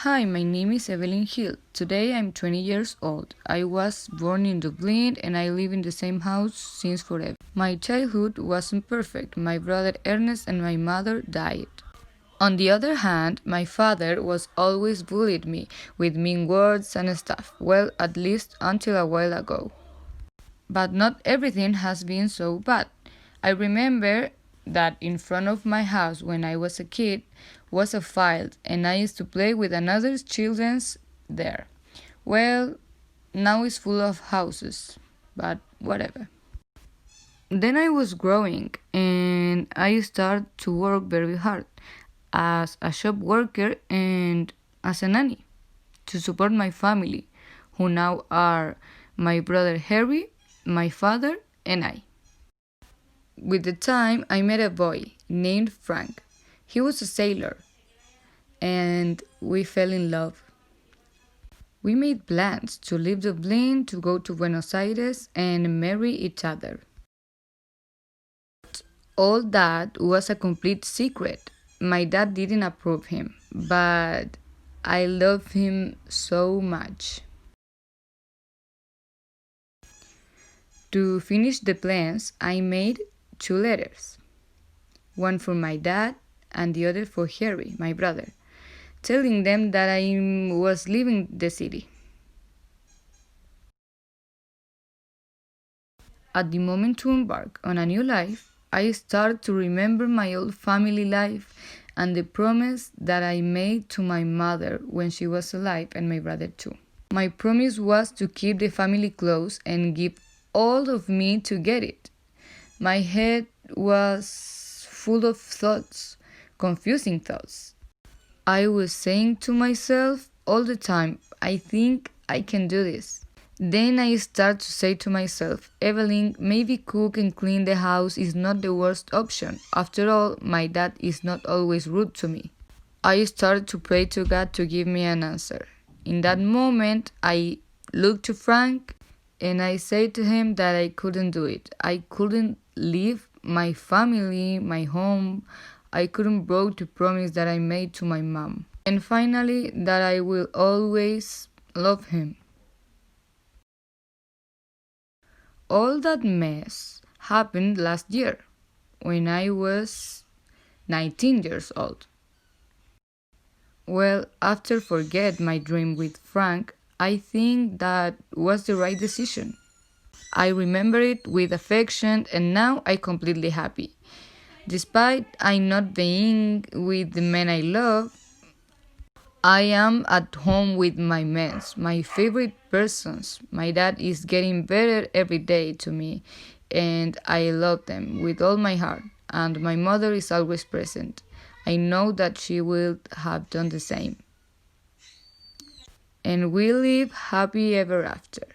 Hi, my name is Eveline Hill. Today I'm 20 years old. I was born in Dublin and I live in the same house since forever. My childhood wasn't perfect. My brother Ernest and my mother died. On the other hand, my father was always bullied me with mean words and stuff. Well, at least until a while ago. But not everything has been so bad. I remember that in front of my house when I was a kid was a field and I used to play with another children's there. Well, now it's full of houses, but whatever. Then I was growing and I started to work very hard as a shop worker and as a nanny to support my family, who now are my brother Harry, my father, and I. With the time, I met a boy named Frank. He was a sailor, and we fell in love. We made plans to leave Dublin to go to Buenos Aires and marry each other. All that was a complete secret. My dad didn't approve him, but I love him so much. To finish the plans, I made two letters, one for my dad and the other for Harry, my brother, telling them that I was leaving the city. At the moment to embark on a new life, I started to remember my old family life and the promise that I made to my mother when she was alive and my brother too. My promise was to keep the family close and give all of me to get it. My head was full of thoughts, confusing thoughts. I was saying to myself all the time, I think I can do this. Then I start to say to myself, Eveline, maybe cook and clean the house is not the worst option. After all, my dad is not always rude to me. I started to pray to God to give me an answer. In that moment, I looked to Frank and I said to him that I couldn't do it. I couldn't leave my family, my home. I couldn't break the promise that I made to my mom. And finally, that I will always love him. All that mess happened last year when I was 19 years old. Well, after forget my dream with Frank, I think that was the right decision. I remember it with affection and now I'm completely happy. Despite I not being with the man I love, I am at home with my men, my favorite persons. My dad is getting better every day to me, and I love them with all my heart. And my mother is always present. I know that she will have done the same. And we live happy ever after.